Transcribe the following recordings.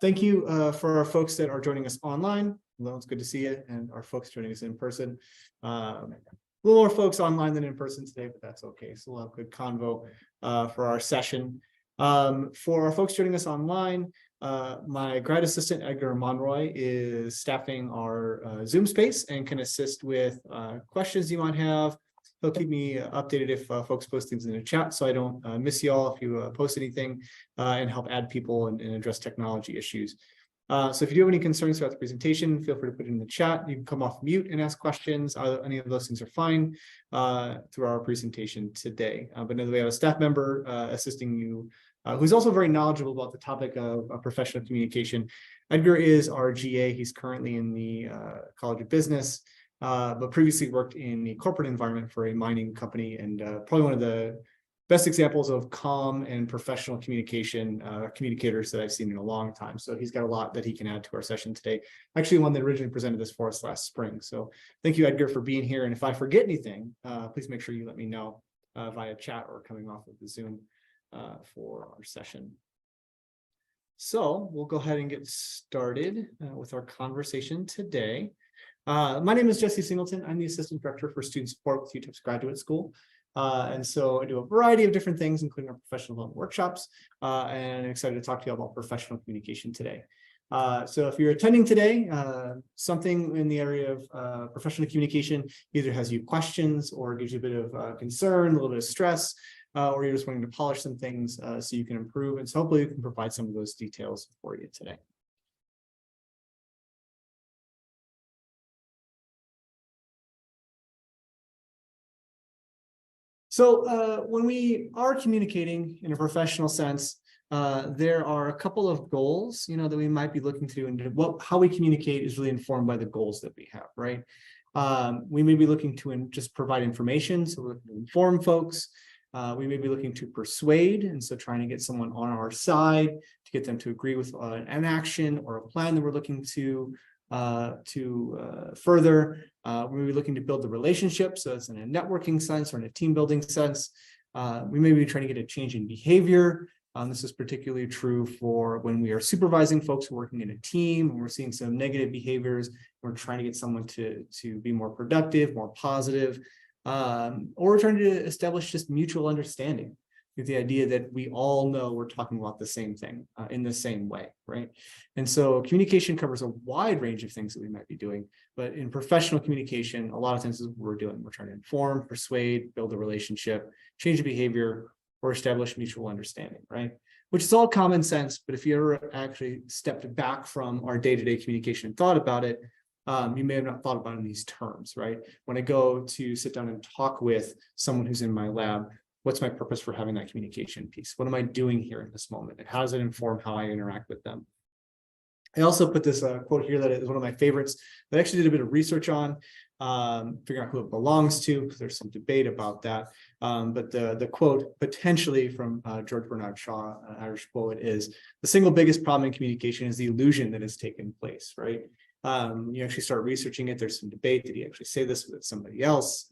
Thank you for our folks that are joining us online. Well, it's good to see you, and our folks joining us in person. A little more folks online than in person today, but that's okay. So we'll have a good convo for our session. For our folks joining us online, my grad assistant, Edgar Monroy, is staffing our Zoom space and can assist with questions you might have. He'll keep me updated if folks post things in the chat, so I don't miss y'all if you post anything, and help add people and address technology issues. So if you do have any concerns about the presentation, feel free to put it in the chat. You can come off mute and ask questions. Any of those things are fine through our presentation today. But know that we have a staff member assisting you, who's also very knowledgeable about the topic of professional communication. Edgar is our GA. He's currently in the College of Business, but previously worked in the corporate environment for a mining company, and probably one of the best examples of calm and professional communication communicators that I've seen in a long time. So he's got a lot that he can add to our session today. Actually, one that originally presented this for us last spring. So thank you, Edgar, for being here. And if I forget anything, please make sure you let me know via chat or coming off of the Zoom for our session. So we'll go ahead and get started with our conversation today. My name is Jesse Singleton. I'm the Assistant Director for Student Support with UTEP Graduate School. And so I do a variety of different things, including our professional development workshops, and I'm excited to talk to you about professional communication today. So if you're attending today, something in the area of professional communication either has you questions or gives you a bit of concern, a little bit of stress, or you're just wanting to polish some things so you can improve. And so hopefully we can provide some of those details for you today. So when we are communicating in a professional sense, there are a couple of goals, that we might be looking to, and how we communicate is really informed by the goals that we have, right? We may be looking to just provide information, so we're looking to inform folks. We may be looking to persuade, and so trying to get someone on our side to get them to agree with an action or a plan that we're looking to further. We may be looking to build the relationship, so it's in a networking sense or in a team building sense. We may be trying to get a change in behavior. This is particularly true for when we are supervising folks who are working in a team and we're seeing some negative behaviors. We're trying to get someone to be more productive, more positive, or we're trying to establish just mutual understanding, with the idea that we all know we're talking about the same thing in the same way, right? And so communication covers a wide range of things that we might be doing, but in professional communication, a lot of times is what we're doing. We're trying to inform, persuade, build a relationship, change the behavior, or establish mutual understanding, right? Which is all common sense, but if you ever actually stepped back from our day-to-day communication and thought about it, you may have not thought about it in these terms, right? When I go to sit down and talk with someone who's in my lab, what's my purpose for having that communication piece? What am I doing here in this moment? And how does it inform how I interact with them? I also put this quote here that is one of my favorites that I actually did a bit of research on, figuring out who it belongs to, because there's some debate about that. But the quote potentially from George Bernard Shaw, an Irish poet, is the single biggest problem in communication is the illusion that has taken place, right? You actually start researching it. There's some debate. Did he actually say this with somebody else?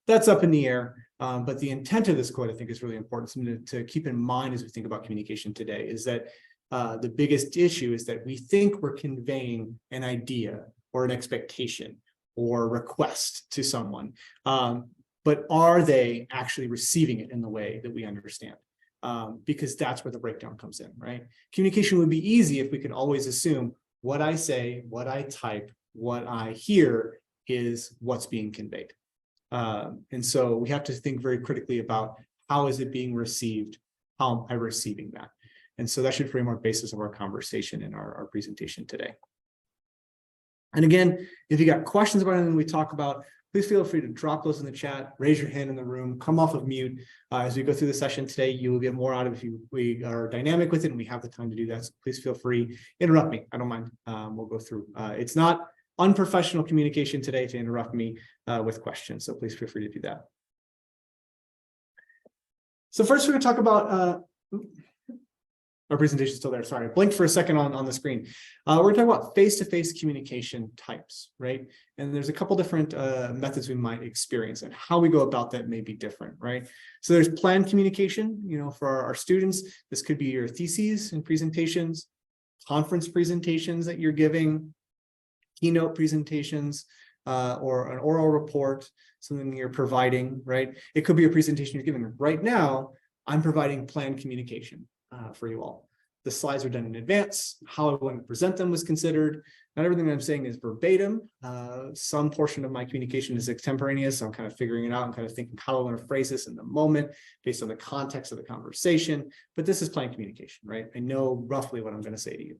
That's up in the air. But the intent of this quote, I think, is really important. Something to keep in mind as we think about communication today is that the biggest issue is that we think we're conveying an idea or an expectation or request to someone. But are they actually receiving it in the way that we understand? Because that's where the breakdown comes in, right? Communication would be easy if we could always assume what I say, what I type, what I hear is what's being conveyed. And so we have to think very critically about how is it being received? How am I receiving that? And so that should frame our basis of our conversation in our presentation today. And again, if you got questions about anything we talk about, please feel free to drop those in the chat, raise your hand in the room, come off of mute. As we go through the session today, you will get more out of it if we are dynamic with it and we have the time to do that. So please feel free, interrupt me. I don't mind. We'll go through. It's not unprofessional communication today to interrupt me with questions. So please feel free to do that. So first we're going to talk about, our presentation is still there. Sorry, I blinked for a second on the screen. We're going to talk about face-to-face communication types, right? And there's a couple different methods we might experience, and how we go about that may be different, right? So there's planned communication, for our students. This could be your theses and presentations. conference presentations that you're giving, keynote presentations, or an oral report, something you're providing, right? It could be a presentation you're giving. Right now, I'm providing planned communication for you all. The slides are done in advance. How I want to present them was considered. Not everything I'm saying is verbatim. Some portion of my communication is extemporaneous. So I'm kind of figuring it out and kind of thinking how I want to phrase this in the moment based on the context of the conversation. But this is planned communication, right? I know roughly what I'm going to say to you.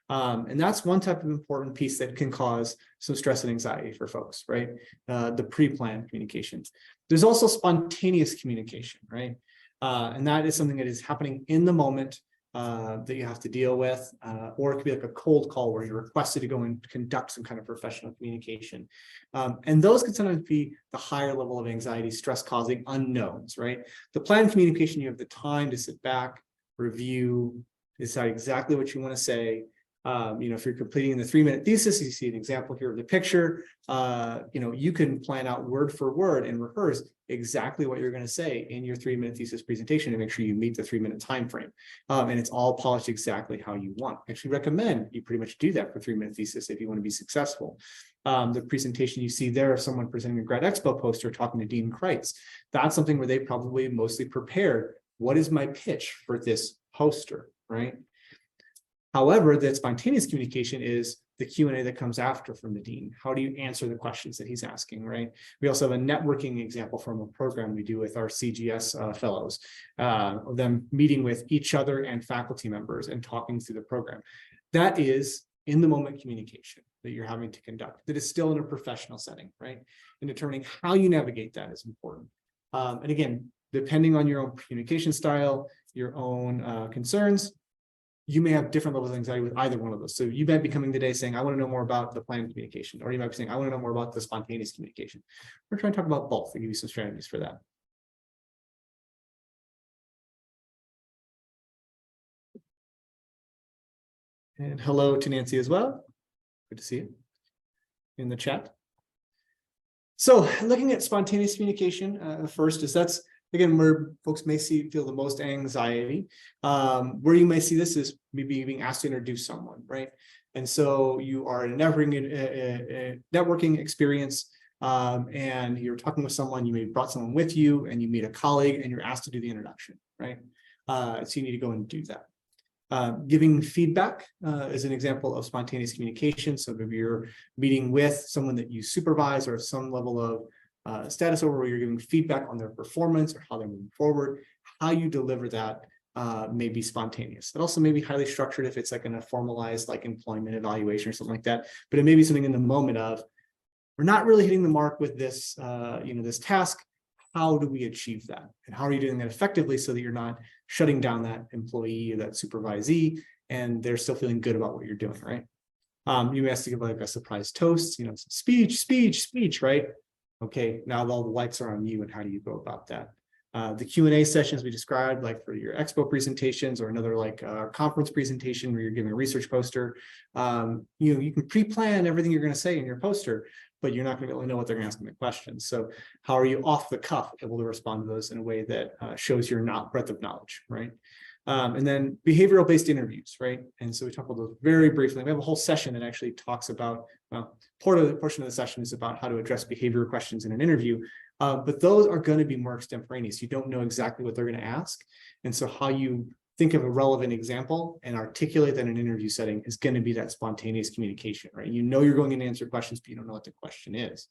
And that's one type of important piece that can cause some stress and anxiety for folks, right? The pre-planned communication. There's also spontaneous communication, right? And that is something that is happening in the moment that you have to deal with, or it could be like a cold call where you're requested to go and conduct some kind of professional communication. And those can sometimes be the higher level of anxiety, stress causing unknowns, right? The planned communication, you have the time to sit back, review, decide exactly what you want to say. If you're completing the 3-minute thesis, you see an example here of the picture, you can plan out word for word and rehearse exactly what you're going to say in your 3-minute thesis presentation to make sure you meet the 3-minute time frame. And it's all polished exactly how you want. I actually recommend you pretty much do that for 3-minute thesis if you want to be successful. The presentation you see there of someone presenting a Grad Expo poster talking to Dean Kreitz, that's something where they probably mostly prepared. What is my pitch for this poster, right? However, that spontaneous communication is the Q&A that comes after from the dean. How do you answer the questions that he's asking, right? We also have a networking example from a program we do with our CGS fellows, of them meeting with each other and faculty members and talking through the program. That is in the moment communication that you're having to conduct, that is still in a professional setting, right? And determining how you navigate that is important. And again, depending on your own communication style, your own concerns, you may have different levels of anxiety with either one of those. So you might be coming today saying, I want to know more about the planned communication, or you might be saying, I want to know more about the spontaneous communication. We're trying to talk about both and give you some strategies for that. And hello to Nancy as well. Good to see you in the chat. So looking at spontaneous communication, first is that's, again, where folks may feel the most anxiety. Where you may see this is maybe being asked to introduce someone, right? And so you are in a networking experience, and you're talking with someone, you may have brought someone with you, and you meet a colleague, and you're asked to do the introduction, right? So you need to go and do that. Giving feedback is an example of spontaneous communication. So maybe you're meeting with someone that you supervise or some level of status over where you're giving feedback on their performance or how they're moving forward. How you deliver that may be spontaneous. It also may be highly structured if it's like in a formalized like employment evaluation or something like that. But it may be something in the moment of, we're not really hitting the mark with this, this task. How do we achieve that? And how are you doing that effectively so that you're not shutting down that employee or that supervisee and they're still feeling good about what you're doing, right? You may have to give like a surprise toast, speech, right? Okay, now all the lights are on you, and how do you go about that? The Q&A sessions we described, like for your expo presentations or another like conference presentation where you're giving a research poster, you can pre-plan everything you're going to say in your poster, but you're not going to really know what they're going to ask in the questions. So how are you off the cuff able to respond to those in a way that shows your breadth of knowledge, right? And then behavioral based interviews, right? And so we talk about those very briefly. We have a whole session that actually talks about, portion of the session is about how to address behavior questions in an interview. But those are going to be more extemporaneous. You don't know exactly what they're going to ask. And so how you think of a relevant example and articulate that in an interview setting is going to be that spontaneous communication, right? You know you're going in to answer questions, but you don't know what the question is.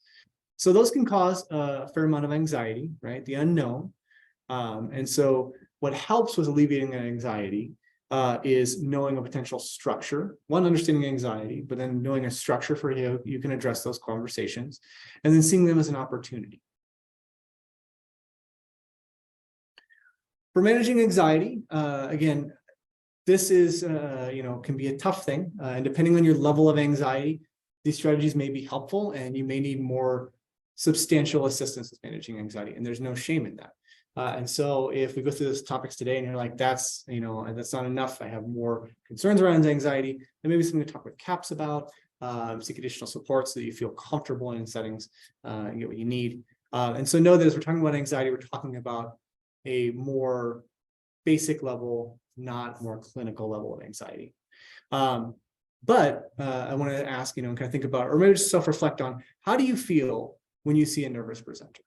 So those can cause a fair amount of anxiety, right? The unknown. And so what helps with alleviating that anxiety is knowing a potential structure, one, understanding anxiety, but then knowing a structure for how you can address those conversations, and then seeing them as an opportunity. For managing anxiety, again, this is, can be a tough thing. And depending on your level of anxiety, these strategies may be helpful and you may need more substantial assistance with managing anxiety. And there's no shame in that. And so if we go through those topics today and you're like, that's not enough, I have more concerns around anxiety, then maybe something to talk with CAPS about, seek additional support so that you feel comfortable in settings and get what you need. And so know that as we're talking about anxiety, we're talking about a more basic level, not more clinical level of anxiety. But I want to ask, and kind of think about, or maybe just self-reflect on, how do you feel when you see a nervous presenter?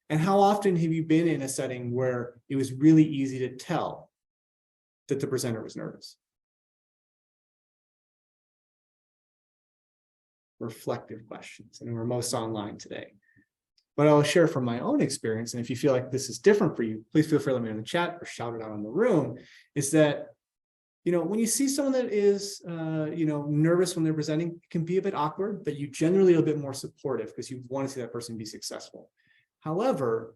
And how often have you been in a setting where it was really easy to tell that the presenter was nervous? Reflective questions, and we're most online today. But I'll share from my own experience, and if you feel like this is different for you, please feel free to let me know in the chat or shout it out in the room, is that, when you see someone that is, nervous when they're presenting, it can be a bit awkward, but you generally are a bit more supportive because you want to see that person be successful. However,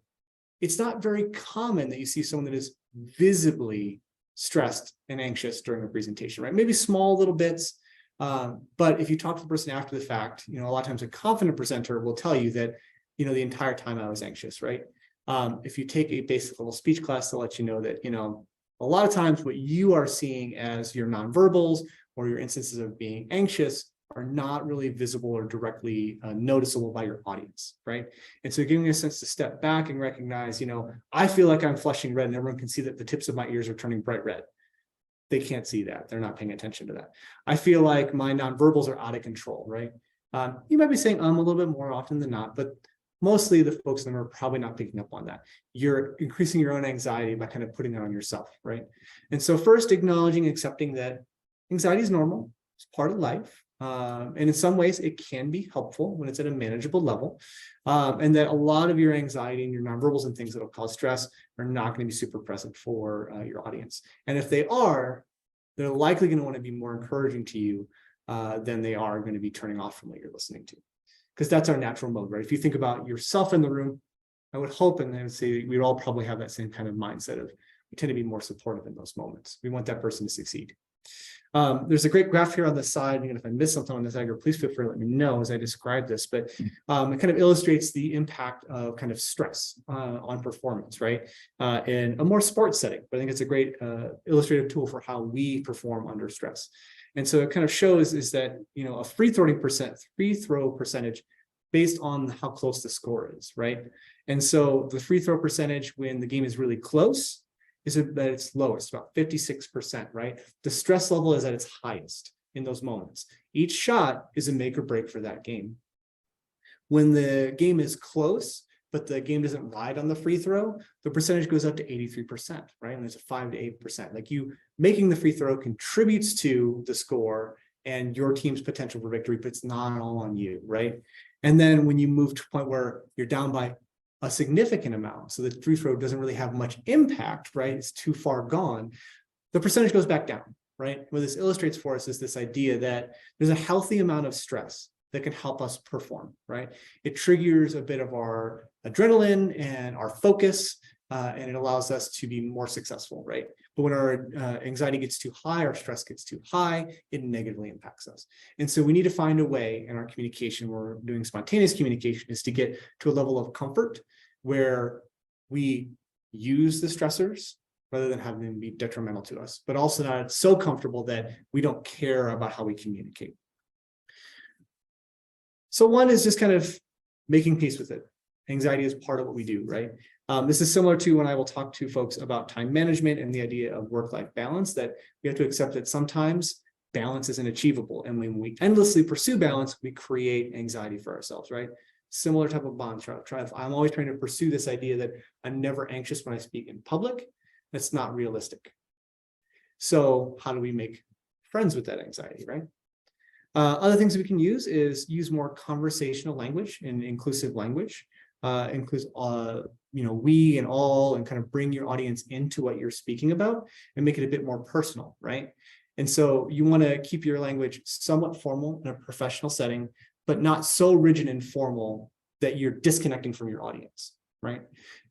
it's not very common that you see someone that is visibly stressed and anxious during a presentation, right? Maybe small little bits, but if you talk to the person after the fact, a lot of times a confident presenter will tell you that, the entire time I was anxious, right? If you take a basic level speech class, they'll let you know that, a lot of times what you are seeing as your nonverbals or your instances of being anxious are not really visible or directly noticeable by your audience, right? And so giving you a sense to step back and recognize, I feel like I'm flushing red and everyone can see that the tips of my ears are turning bright red. They can't see that. They're not paying attention to that. I feel like my nonverbals are out of control, right? You might be saying a little bit more often than not, but mostly the folks in the room are probably not picking up on that. You're increasing your own anxiety by kind of putting it on yourself, right? And so first, acknowledging, accepting that anxiety is normal, it's part of life. And in some ways, it can be helpful when it's at a manageable level. And that a lot of your anxiety and your nonverbals and things that will cause stress are not going to be super present for your audience. And if they are, they're likely going to want to be more encouraging to you than they are going to be turning off from what you're listening to. Because that's our natural mode, right? If you think about yourself in the room, I would hope, and I would say we'd all probably have that same kind of mindset of, we tend to be more supportive in those moments. We want that person to succeed. There's a great graph here on the side. Again, if I miss something on this diagram, please feel free to let me know as I describe this, but it kind of illustrates the impact of kind of stress on performance, right? In a more sports setting, but I think it's a great illustrative tool for how we perform under stress. And so it kind of shows is that, a free throw percentage based on how close the score is, right? And so the free throw percentage when the game is really close is at its lowest, about 56%, right? The stress level is at its highest in those moments. Each shot is a make or break for that game. When the game is close, but the game doesn't ride on the free throw, the percentage goes up to 83%, right? And there's a 5 to 8%. Like, you making the free throw contributes to the score and your team's potential for victory, but it's not all on you, right? And then when you move to a point where you're down by a significant amount, so the free throw doesn't really have much impact, right? It's too far gone, the percentage goes back down, right? What this illustrates for us is this idea that there's a healthy amount of stress that can help us perform, right? It triggers a bit of our adrenaline and our focus, and it allows us to be more successful, right? But when our anxiety gets too high, our stress gets too high, it negatively impacts us. And so we need to find a way in our communication, where we're doing spontaneous communication, is to get to a level of comfort where we use the stressors rather than having them be detrimental to us, but also not so comfortable that we don't care about how we communicate. So one is just kind of making peace with it. Anxiety is part of what we do, right? This is similar to when I will talk to folks about time management and the idea of work-life balance, that we have to accept that sometimes balance isn't achievable. And when we endlessly pursue balance, we create anxiety for ourselves, right? Similar type of mantra. I'm always trying to pursue this idea that I'm never anxious when I speak in public. That's not realistic. So how do we make friends with that anxiety, right? Other things we can use is use more conversational language and inclusive language. Includes we and all, and kind of bring your audience into what you're speaking about and make it a bit more personal, right? And so you want to keep your language somewhat formal in a professional setting, but not so rigid and formal that you're disconnecting from your audience, right?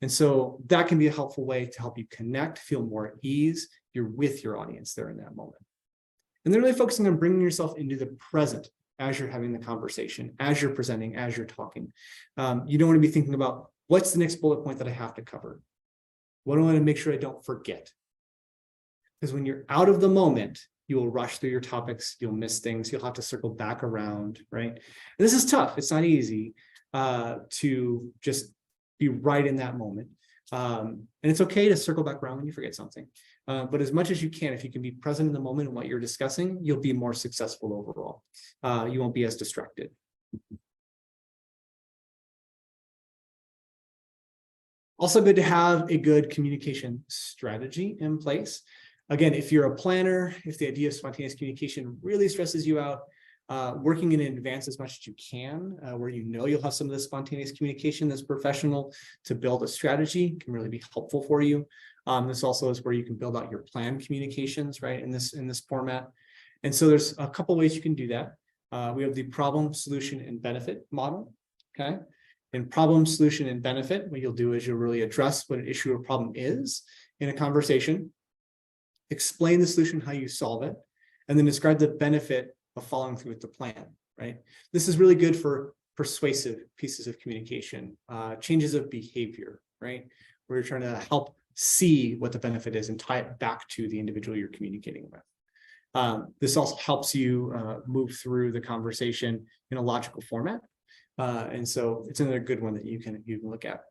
And so that can be a helpful way to help you connect, feel more at ease. You're with your audience there in that moment. And then really focusing on bringing yourself into the present as you're having the conversation, as you're presenting, as you're talking. You don't want to be thinking about, what's the next bullet point that I have to cover? What do I want to make sure I don't forget? Because when you're out of the moment, you will rush through your topics, you'll miss things, you'll have to circle back around, right? And this is tough. It's not easy to just be right in that moment. And it's okay to circle back around when you forget something. But as much as you can, if you can be present in the moment in what you're discussing, you'll be more successful overall. You won't be as distracted. Also good to have a good communication strategy in place. Again, if you're a planner, if the idea of spontaneous communication really stresses you out, working in advance as much as you can, where you know you'll have some of the spontaneous communication that's professional to build a strategy can really be helpful for you. This also is where you can build out your planned communications, right, in this format. And so there's a couple ways you can do that. We have the problem, solution, and benefit model. Okay. In problem, solution, and benefit, what you'll do is you'll really address what an issue or problem is in a conversation, explain the solution, how you solve it, and then describe the benefit of following through with the plan, right? This is really good for persuasive pieces of communication, changes of behavior, right? Where you're trying to help see what the benefit is and tie it back to the individual you're communicating with. This also helps you move through the conversation in a logical format. And so it's another good one that you can look at.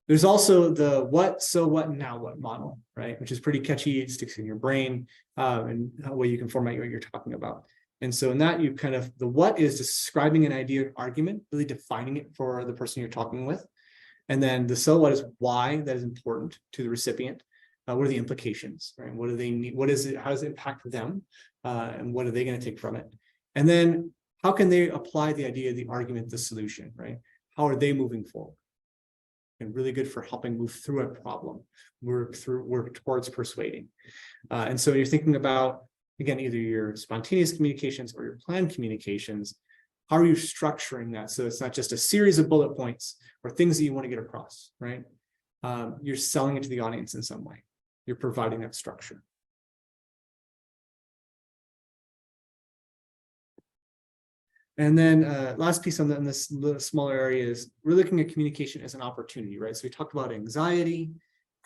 There's also the what, so what, now what model, right? Which is pretty catchy. It sticks in your brain, and a way you can format what you're talking about. And so in that, you kind of, the what is describing an idea or argument, really defining it for the person you're talking with. And then the so what is why that is important to the recipient. What are the implications, right? What do they need? What is it? How does it impact them? And what are they going to take from it? And then how can they apply the idea, the argument, the solution, right? How are they moving forward? And really good for helping move through a problem, work towards persuading. And so you're thinking about, again, either your spontaneous communications or your planned communications. How are you structuring that? So it's not just a series of bullet points or things that you want to get across, right? You're selling it to the audience in some way. You're providing that structure. And then last piece on this little smaller area is really looking at communication as an opportunity, right? So we talked about anxiety,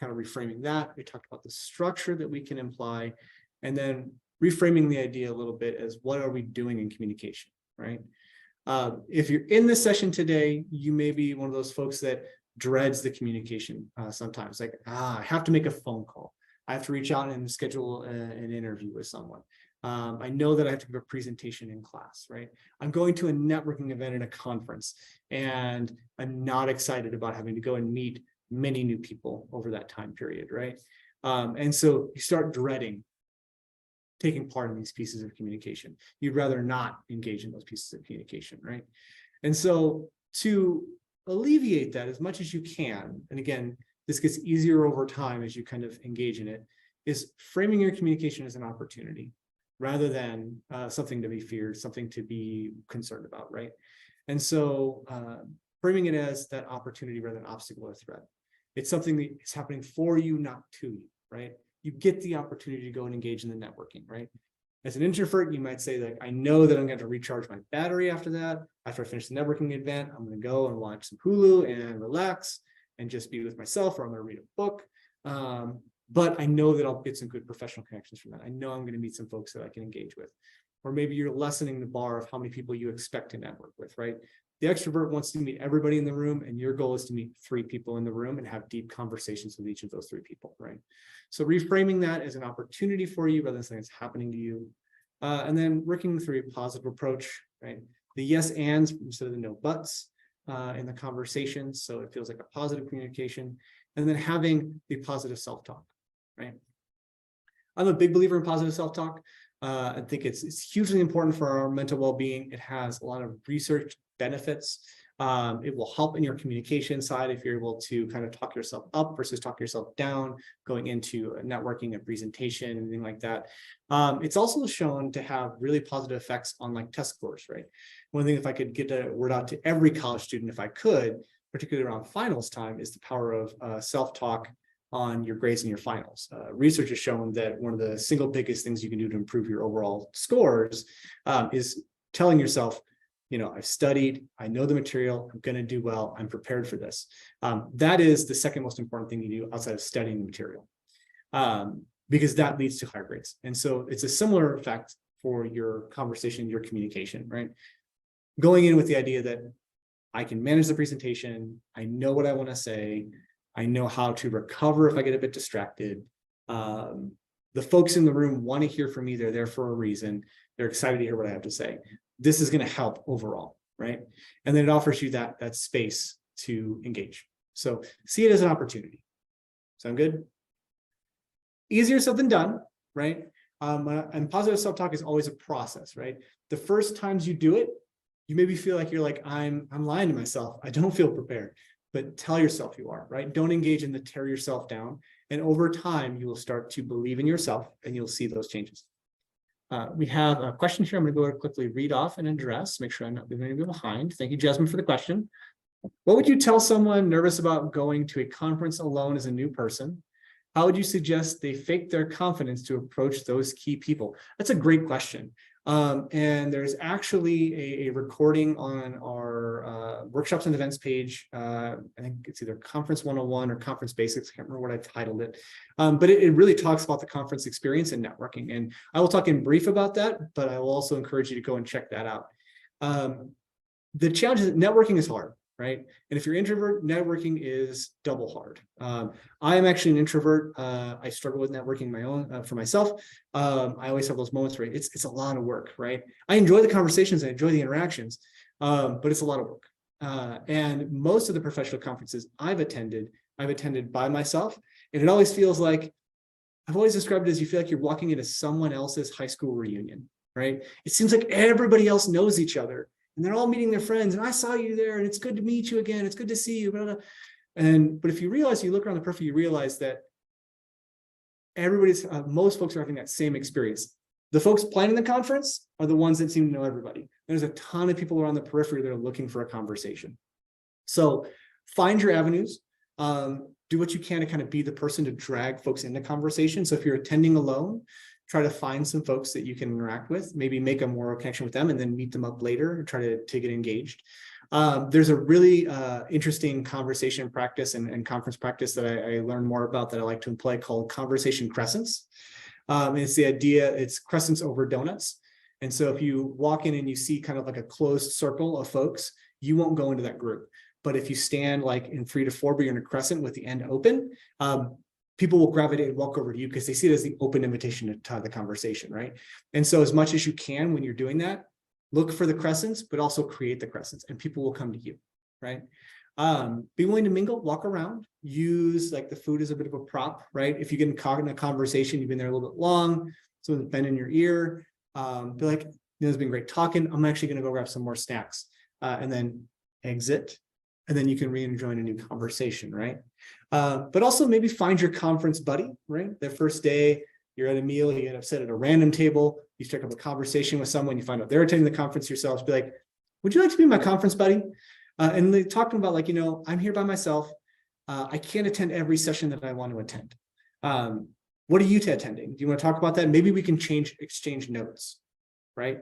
kind of reframing that. We talked about the structure that we can imply, and then reframing the idea a little bit as what are we doing in communication, right? If you're in this session today, you may be one of those folks that dreads the communication sometimes. Like, I have to make a phone call. I have to reach out and schedule an interview with someone. I know that I have to give a presentation in class, right? I'm going to a networking event in a conference, and I'm not excited about having to go and meet many new people over that time period, right? And so you start dreading taking part in these pieces of communication. You'd rather not engage in those pieces of communication, right? And so to alleviate that as much as you can, and again, this gets easier over time as you kind of engage in it, is framing your communication as an opportunity rather than something to be feared, something to be concerned about, right? And so framing it as that opportunity rather than obstacle or threat. It's something that is happening for you, not to you, right? You get the opportunity to go and engage in the networking, right? As an introvert, you might say that I know that I'm going to recharge my battery after that. After I finish the networking event, I'm going to go and watch some Hulu and relax and just be with myself, or I'm going to read a book. But I know that I'll get some good professional connections from that. I know I'm going to meet some folks that I can engage with. Or maybe you're lessening the bar of how many people you expect to network with, right? The extrovert wants to meet everybody in the room, and your goal is to meet 3 people in the room and have deep conversations with each of those 3 people, right? So reframing that as an opportunity for you rather than something that's happening to you. And then working through a positive approach, right? The yes ands instead of the no buts in the conversation. So it feels like a positive communication. And then having the positive self-talk, right? I'm a big believer in positive self-talk. I think it's hugely important for our mental well-being. It has a lot of research benefits. It will help in your communication side if you're able to kind of talk yourself up versus talk yourself down, going into a networking, a presentation, anything like that. It's also shown to have really positive effects on like test scores, right? One thing, if I could get the word out to every college student, if I could, particularly around finals time, is the power of self-talk on your grades and your finals. Research has shown that one of the single biggest things you can do to improve your overall scores is telling yourself, you know, I've studied, I know the material, I'm going to do well, I'm prepared for this. That is the second most important thing you do outside of studying the material, because that leads to higher grades. And so it's a similar effect for your conversation, your communication, right? Going in with the idea that I can manage the presentation, I know what I want to say, I know how to recover if I get a bit distracted. The folks in the room want to hear from me. They're there for a reason. They're excited to hear what I have to say. This is going to help overall, right? And then it offers you that space to engage. So see it as an opportunity. Sound good? Easier said than done, right? And positive self-talk is always a process, right? The first times you do it, you maybe feel like you're like, I'm lying to myself. I don't feel prepared, but tell yourself you are, right? Don't engage in the tear yourself down. And over time, you will start to believe in yourself and you'll see those changes. We have a question here. I'm going to go ahead and quickly read off and address, make sure I'm not leaving anybody behind. Thank you, Jasmine, for the question. What would you tell someone nervous about going to a conference alone as a new person? How would you suggest they fake their confidence to approach those key people? That's a great question. And there's actually a recording on our workshops and events page. I think it's either Conference 101 or Conference Basics. I can't remember what I titled it. But it really talks about the conference experience and networking. And I will talk in brief about that, but I will also encourage you to go and check that out. The challenge is that networking is hard, right? And if you're introvert, networking is double hard. I am actually an introvert. I struggle with networking for myself. I always have those moments where it's a lot of work, right? I enjoy the conversations, I enjoy the interactions, but it's a lot of work. And most of the professional conferences I've attended by myself, and it always feels like, I've always described it as you feel like you're walking into someone else's high school reunion, right? It seems like everybody else knows each other. And they're all meeting their friends, and I saw you there, and it's good to meet you again. It's good to see you. Blah, blah. But if you realize, you look around the periphery, you realize that most folks are having that same experience. The folks planning the conference are the ones that seem to know everybody. There's a ton of people around the periphery that are looking for a conversation. So find your avenues. Do what you can to kind of be the person to drag folks into conversation. So if you're attending alone, try to find some folks that you can interact with, maybe make a more connection with them and then meet them up later and try to get engaged. There's a really interesting conversation practice and conference practice that I learned more about that I like to employ called conversation crescents. It's the idea, it's crescents over donuts. And so if you walk in and you see kind of like a closed circle of folks, you won't go into that group. But if you stand like in 3 to 4, but you're in a crescent with the end open, people will gravitate and walk over to you because they see it as the open invitation to the conversation, right? And so as much as you can when you're doing that, look for the crescents, but also create the crescents and people will come to you, right? Be willing to mingle, walk around, use like the food as a bit of a prop, right? If you get in a conversation, you've been there a little bit long, someone's been in your ear, be like, it's been great talking. I'm actually going to go grab some more snacks and then exit. And then you can re-join a new conversation, right? But also maybe find your conference buddy, right? The first day you're at a meal, you get upset at a random table, you strike up a conversation with someone, you find out they're attending the conference yourselves, be like, would you like to be my conference buddy? And they talking about like, I'm here by myself. I can't attend every session that I want to attend. What are you attending? Do you want to talk about that? Maybe we can exchange notes, right?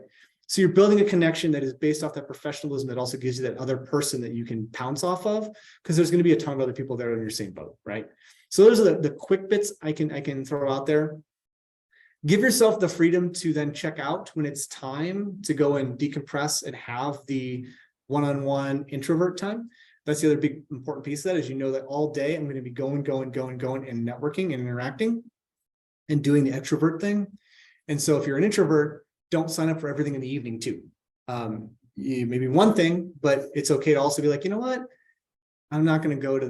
So you're building a connection that is based off that professionalism that also gives you that other person that you can pounce off of, because there's going to be a ton of other people there in your same boat, right? So those are the quick bits I can throw out there. Give yourself the freedom to then check out when it's time to go and decompress and have the one-on-one introvert time. That's the other big important piece of that, is that all day I'm going to be going and networking and interacting and doing the extrovert thing. And so if you're an introvert, don't sign up for everything in the evening too. Maybe one thing, but it's okay to also be like, you know what? I'm not going to go to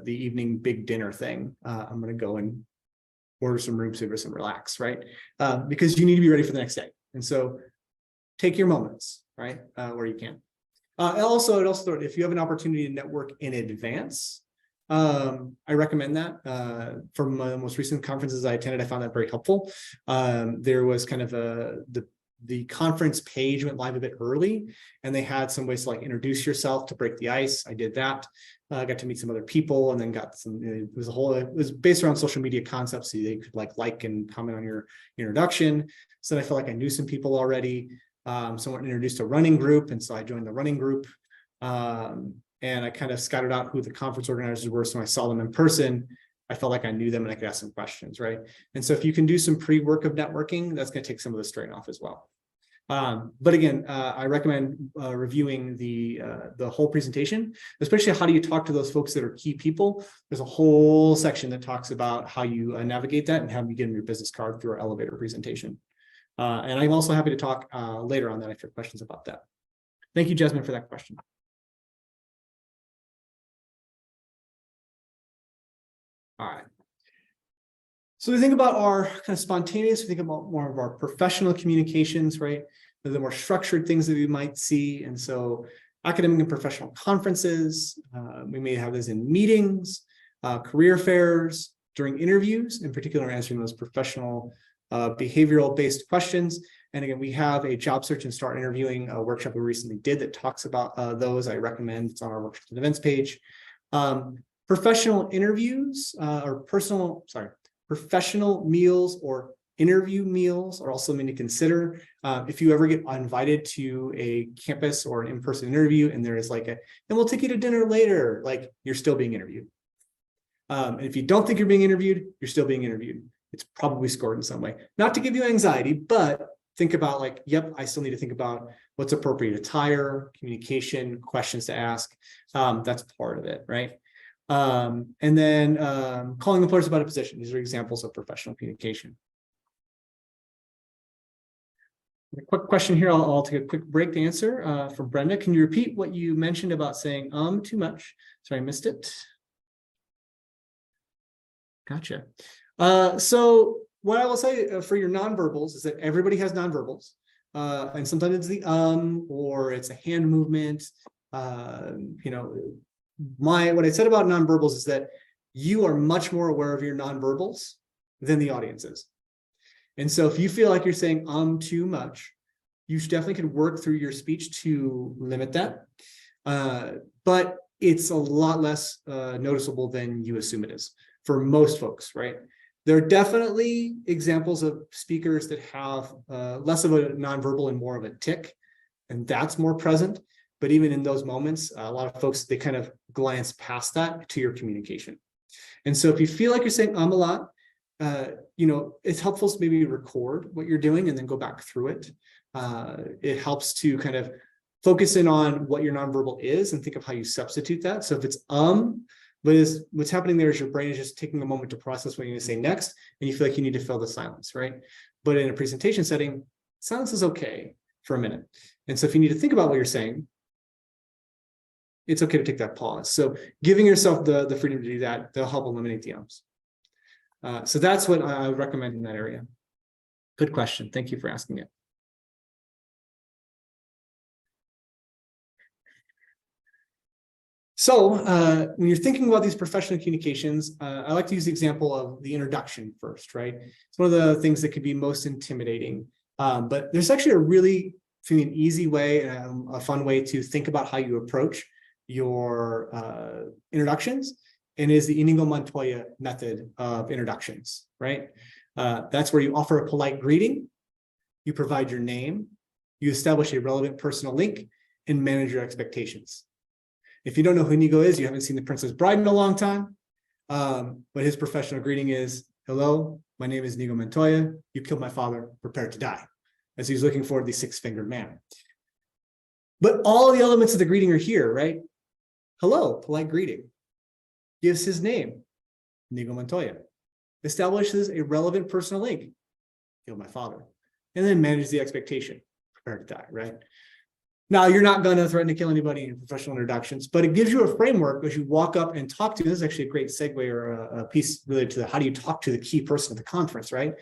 the evening big dinner thing. I'm going to go and order some room service and relax, right? Because you need to be ready for the next day. And so take your moments, right? Where you can. Also, if you have an opportunity to network in advance, I recommend that. From my most recent conferences I attended, I found that very helpful. There was kind of the conference page went live a bit early, and they had some ways to like introduce yourself to break the ice. I did that. I got to meet some other people, and then got some. It was based around social media concepts, so they could like and comment on your introduction. So then I felt like I knew some people already. Someone introduced a running group, and so I joined the running group. And I kind of scouted out who the conference organizers were, so when I saw them in person, I felt like I knew them and I could ask some questions, right? And so if you can do some pre-work of networking, that's going to take some of the strain off as well. But again, I recommend reviewing the whole presentation, especially how do you talk to those folks that are key people. There's a whole section that talks about how you navigate that and how you get them your business card through our elevator presentation. And I'm also happy to talk later on that if you have questions about that. Thank you, Jasmine, for that question. All right. So we think about our kind of spontaneous, we think about more of our professional communications, right? The more structured things that we might see. And so academic and professional conferences, we may have this in meetings, career fairs, during interviews, in particular answering those professional behavioral-based questions. And again, we have a job search and start interviewing workshop we recently did that talks about those. I recommend it's on our workshops and events page. Professional interviews professional meals or interview meals are also something to consider. If you ever get invited to a campus or an in-person interview and there is like and we'll take you to dinner later, like you're still being interviewed. And if you don't think you're being interviewed, you're still being interviewed. It's probably scored in some way. Not to give you anxiety, but think about like, yep, I still need to think about what's appropriate attire, communication, questions to ask. That's part of it, right? And then calling employers about a position. These are examples of professional communication. A quick question here. I'll take a quick break to answer from Brenda. Can you repeat what you mentioned about saying too much? Sorry, I missed it. Gotcha. So what I will say for your nonverbals is that everybody has nonverbals. And sometimes it's the or it's a hand movement. You know, what I said about nonverbals is that you are much more aware of your nonverbals than the audience is. And so if you feel like you're saying too much, you definitely can work through your speech to limit that. But it's a lot less noticeable than you assume it is for most folks, right? There are definitely examples of speakers that have less of a nonverbal and more of a tick, and that's more present. But even in those moments, a lot of folks, they kind of glance past that to your communication. And so if you feel like you're saying a lot, you know, it's helpful to maybe record what you're doing and then go back through it. It helps to kind of focus in on what your nonverbal is and think of how you substitute that. So if it's but what's happening there is your brain is just taking a moment to process what you're going to say next, and you feel like you need to fill the silence, right? But in a presentation setting, silence is okay for a minute. And so if you need to think about what you're saying, it's okay to take that pause. So giving yourself the freedom to do that, they'll help eliminate the ums. So that's what I would recommend in that area. Good question. Thank you for asking it. So when you're thinking about these professional communications, I like to use the example of the introduction first, right? It's one of the things that could be most intimidating. But there's actually a really an easy way, a fun way to think about how you approach your introductions, and is the Inigo Montoya method of introductions, right? That's where you offer a polite greeting, you provide your name, you establish a relevant personal link, and manage your expectations. If you don't know who Inigo is, you haven't seen The Princess Bride in a long time, but his professional greeting is, hello, my name is Inigo Montoya, you killed my father, prepare to die, as he's looking for the six-fingered man. But all the elements of the greeting are here, right? Hello, polite greeting. Gives his name, Inigo Montoya. Establishes a relevant personal link, killed my father. And then manages the expectation, prepare to die, right? Now, you're not going to threaten to kill anybody in professional introductions, but it gives you a framework as you walk up and talk to. This is actually a great segue or a piece related to how do you talk to the key person at the conference, right?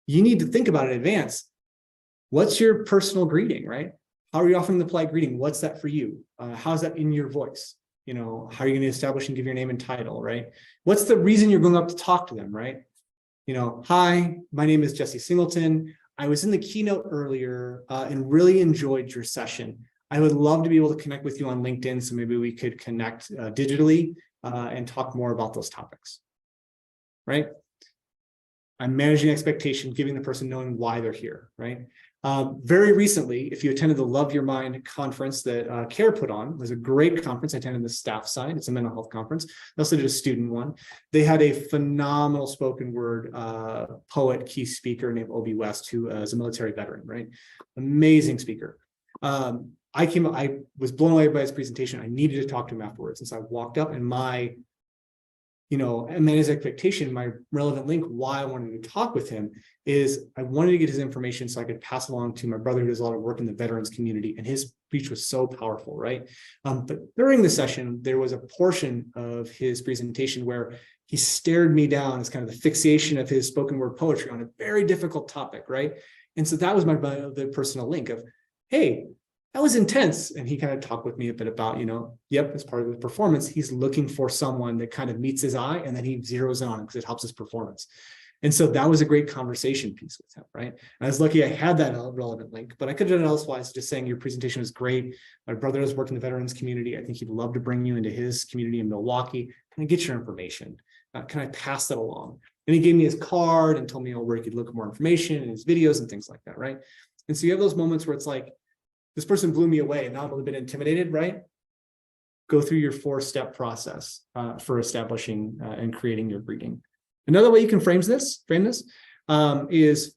You need to think about it in advance. What's your personal greeting, right? How are you offering the polite greeting? What's that for you? How's that in your voice? You know, how are you going to establish and give your name and title, right? What's the reason you're going up to talk to them, right? You know, hi, my name is Jesse Singleton. I was in the keynote earlier and really enjoyed your session. I would love to be able to connect with you on LinkedIn, so maybe we could connect digitally and talk more about those topics, right? I'm managing expectation, giving the person knowing why they're here, right? Very recently, if you attended the Love Your Mind conference that CARE put on, it was a great conference. I attended the staff side. It's a mental health conference. They also did a student one. They had a phenomenal spoken word poet, key speaker named Obi West, who is a military veteran, right? Amazing speaker. I was blown away by his presentation. I needed to talk to him afterwards. And so I walked up, and my his expectation, my relevant link, why I wanted to talk with him is I wanted to get his information so I could pass it along to my brother who does a lot of work in the veterans community. And his speech was so powerful, right? But during the session, there was a portion of his presentation where he stared me down as kind of the fixation of his spoken word poetry on a very difficult topic, right? And so that was the personal link of, hey, that was intense. And he kind of talked with me a bit about, yep, as part of the performance, he's looking for someone that kind of meets his eye, and then he zeroes in on it because it helps his performance. And so that was a great conversation piece with him, right? And I was lucky I had that relevant link, but I could have done it elsewise, just saying your presentation was great. My brother does work in the veterans community. I think he'd love to bring you into his community in Milwaukee. Can I get your information? Can I pass that along? And he gave me his card and told me where he could look at more information and his videos and things like that, right? And so you have those moments where it's like, this person blew me away and now I'm a little bit intimidated, right? Go through your 4-step process for establishing and creating your greeting. Another way you can frame this is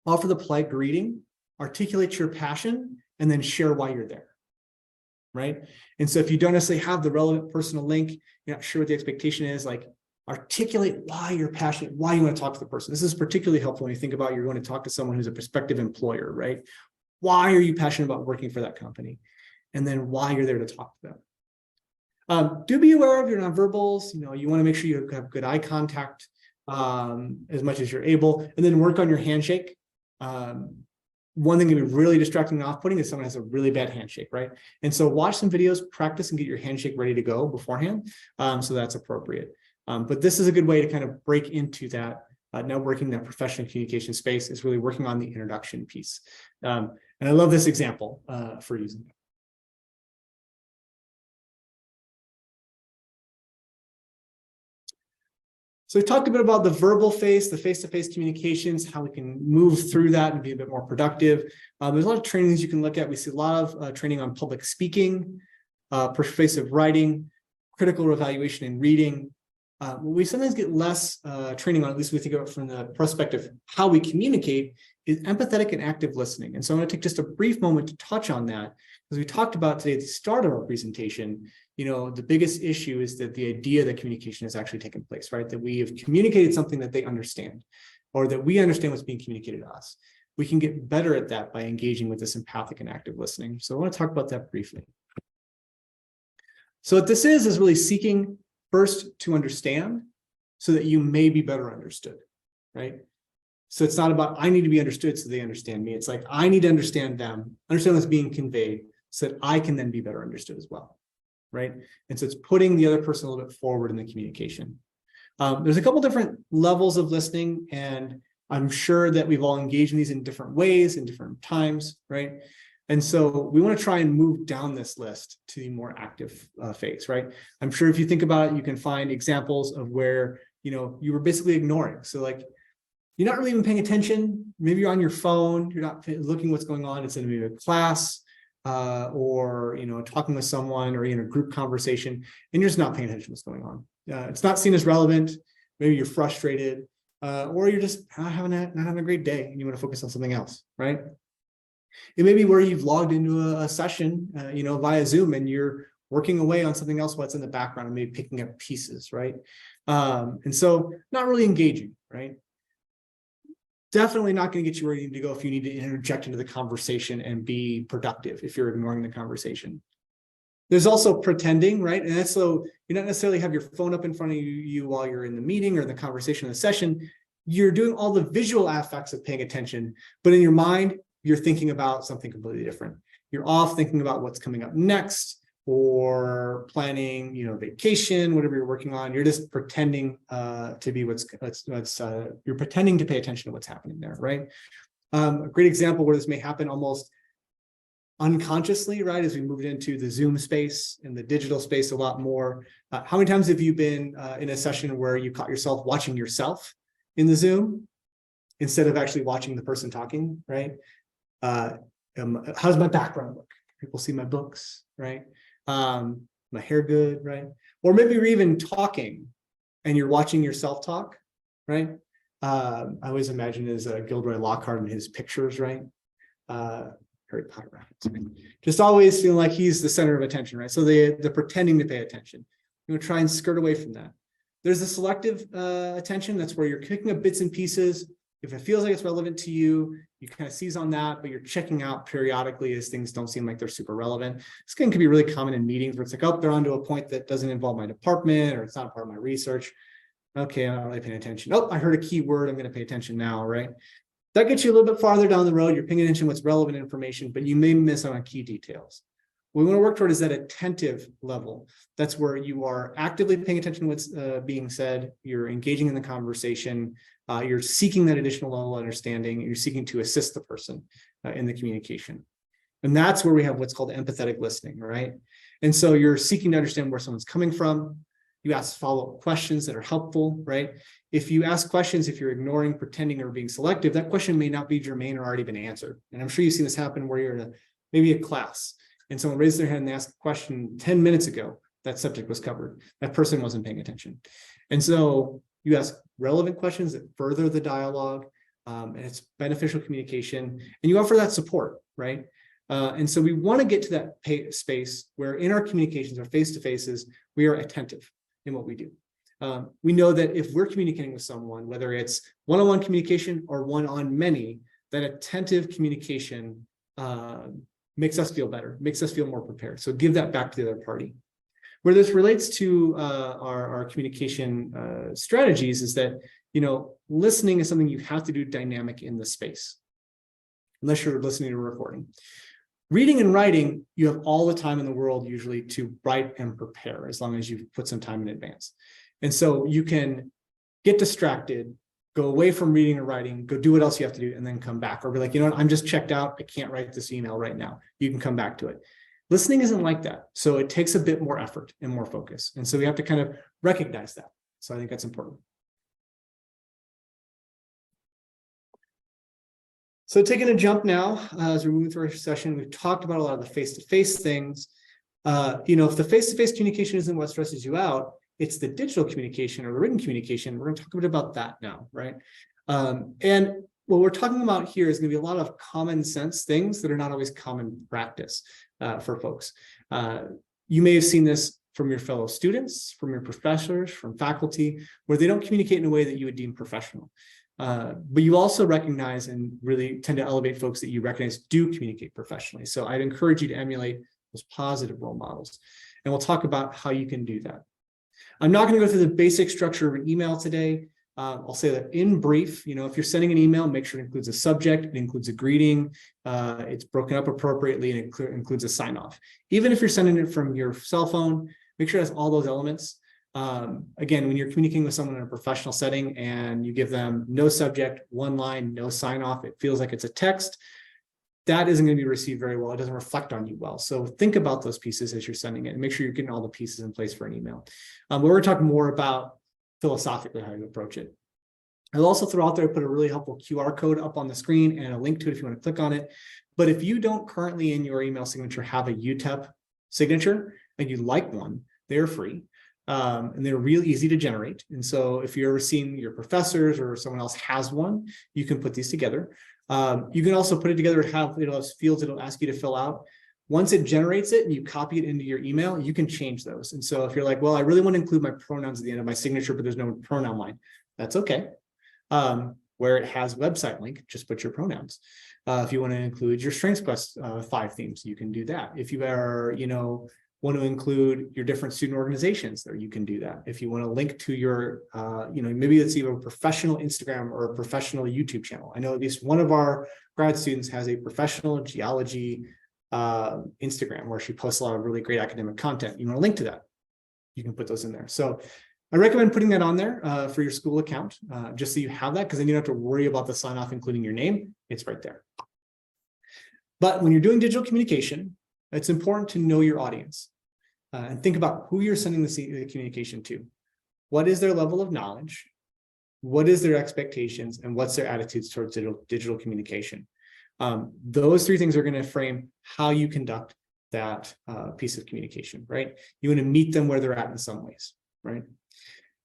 offer the polite greeting, articulate your passion, and then share why you're there, right? And so if you don't necessarily have the relevant personal link, you're not sure what the expectation is, like articulate why you're passionate, why you want to talk to the person. This is particularly helpful when you think about you're going to talk to someone who's a prospective employer, right? Why are you passionate about working for that company? And then why you're there to talk to them. Do be aware of your nonverbals. You want to make sure you have good eye contact as much as you're able, and then work on your handshake. One thing that can be really distracting and off-putting is someone has a really bad handshake, right? And so watch some videos, practice, and get your handshake ready to go beforehand. So that's appropriate. But this is a good way to kind of break into that networking, that professional communication space, is really working on the introduction piece. And I love this example for using it. So we talked a bit about the verbal face, the face-to-face communications, how we can move through that and be a bit more productive. There's a lot of trainings you can look at. We see a lot of training on public speaking, persuasive writing, critical evaluation and reading. We sometimes get less training on, at least we think about from the perspective of how we communicate, is empathetic and active listening. And so I'm going to take just a brief moment to touch on that, because we talked about today at the start of our presentation, the biggest issue is that the idea that communication has actually taken place, right? That we have communicated something that they understand, or that we understand what's being communicated to us. We can get better at that by engaging with this empathic and active listening. So I want to talk about that briefly. So what this is really seeking first to understand so that you may be better understood, right? So it's not about, I need to be understood so they understand me. It's like, I need to understand them, understand what's being conveyed so that I can then be better understood as well, right? And so it's putting the other person a little bit forward in the communication. There's a couple different levels of listening, and I'm sure that we've all engaged in these in different ways, in different times, right? And so we want to try and move down this list to the more active phase, right? I'm sure if you think about it, you can find examples of where, you were basically ignoring. So like, you're not really even paying attention. Maybe you're on your phone, you're not looking what's going on. It's in maybe a class or, talking with someone or in a group conversation, and you're just not paying attention to what's going on. It's not seen as relevant. Maybe you're frustrated or you're just not having a great day and you want to focus on something else, right? It may be where you've logged into a session, via Zoom, and you're working away on something else while it's in the background and maybe picking up pieces, right? And so not really engaging, right? Definitely not going to get you where you need to go if you need to interject into the conversation and be productive if you're ignoring the conversation. There's also pretending, right? And that's so you don't necessarily have your phone up in front of you while you're in the meeting or the conversation or the session. You're doing all the visual aspects of paying attention, but in your mind, you're thinking about something completely different. You're off thinking about what's coming up next or planning, vacation, whatever you're working on. You're just pretending to be you're pretending to pay attention to what's happening there, right? A great example where this may happen almost unconsciously, right? As we moved into the Zoom space and the digital space a lot more. How many times have you been in a session where you caught yourself watching yourself in the Zoom instead of actually watching the person talking, right? How's my background look? People see my books, right? My hair good, right? Or maybe you're even talking and you're watching yourself talk, right? I always imagine as Gilderoy Lockhart and his pictures, right? Harry Potter reference, right? Just always feeling like he's the center of attention, right? So they're pretending to pay attention. You try and skirt away from that. There's the selective attention. That's where you're picking up bits and pieces. If it feels like it's relevant to you, you kind of seize on that, but you're checking out periodically as things don't seem like they're super relevant. This can be really common in meetings where it's like, oh, they're onto a point that doesn't involve my department or it's not part of my research. Okay, I'm not really paying attention. Oh, I heard a key word. I'm going to pay attention now, right? That gets you a little bit farther down the road. You're paying attention to what's relevant information, but you may miss on key details. What we want to work toward is that attentive level. That's where you are actively paying attention to what's being said. You're engaging in the conversation. You're seeking that additional level of understanding. You're seeking to assist the person in the communication. And that's where we have what's called empathetic listening, right? And so you're seeking to understand where someone's coming from. You ask follow-up questions that are helpful, right? If you ask questions, if you're ignoring, pretending, or being selective, that question may not be germane or already been answered. And I'm sure you've seen this happen where you're in maybe a class and someone raised their hand and they asked a question 10 minutes ago. That subject was covered. That person wasn't paying attention. And so you ask relevant questions that further the dialogue, and it's beneficial communication, and you offer that support, right? And so we want to get to that space where in our communications, our face-to-faces, we are attentive in what we do. We know that if we're communicating with someone, whether it's one-on-one communication or one-on-many, that attentive communication makes us feel better, makes us feel more prepared. So give that back to the other party. Where this relates to our communication strategies is that, listening is something you have to do dynamic in the space, unless you're listening to a recording. Reading and writing, you have all the time in the world usually to write and prepare, as long as you've put some time in advance. And so you can get distracted, go away from reading or writing, go do what else you have to do, and then come back. Or be like, I'm just checked out. I can't write this email right now. You can come back to it. Listening isn't like that. So it takes a bit more effort and more focus. And so we have to kind of recognize that. So I think that's important. So taking a jump now, as we're moving through our session, we've talked about a lot of the face-to-face things. If the face-to-face communication isn't what stresses you out, it's the digital communication or the written communication. We're going to talk a bit about that now, right? And what we're talking about here is going to be a lot of common sense things that are not always common practice for folks. You may have seen this from your fellow students, from your professors, from faculty, where they don't communicate in a way that you would deem professional. But you also recognize and really tend to elevate folks that you recognize do communicate professionally. So I'd encourage you to emulate those positive role models. And we'll talk about how you can do that. I'm not going to go through the basic structure of an email today. I'll say that in brief, if you're sending an email, make sure it includes a subject, it includes a greeting, it's broken up appropriately, and it includes a sign-off. Even if you're sending it from your cell phone, make sure it has all those elements. Again, when you're communicating with someone in a professional setting and you give them no subject, one line, no sign-off, it feels like it's a text, that isn't going to be received very well. It doesn't reflect on you well. So think about those pieces as you're sending it and make sure you're getting all the pieces in place for an email. But we're going to talk more about philosophically how you approach it. I'll also throw out there, put a really helpful QR code up on the screen and a link to it if you want to click on it. But if you don't currently in your email signature have a UTEP signature and you'd like one, they're free. And they're real easy to generate. And so if you're ever seeing your professors or someone else has one, you can put these together. You can also put it together and have those fields it'll ask you to fill out. Once it generates it and you copy it into your email, you can change those. And so if you're like, well, I really want to include my pronouns at the end of my signature, but there's no pronoun line, that's okay. Where it has website link, just put your pronouns. If you want to include your Strengths Quest 5 themes, you can do that. If you are, want to include your different student organizations there, you can do that. If you want to link to your, maybe let's see a professional Instagram or a professional YouTube channel. I know at least one of our grad students has a professional geology Instagram where she posts a lot of really great academic content. You want to link to that, you can put those in there. So I recommend putting that on there for your school account, just so you have that, because then you don't have to worry about the sign off, including your name. It's right there. But when you're doing digital communication, it's important to know your audience and think about who you're sending the communication to. What is their level of knowledge? What is their expectations? And what's their attitudes towards digital communication? Those three things are going to frame how you conduct that piece of communication, right? You want to meet them where they're at in some ways, right?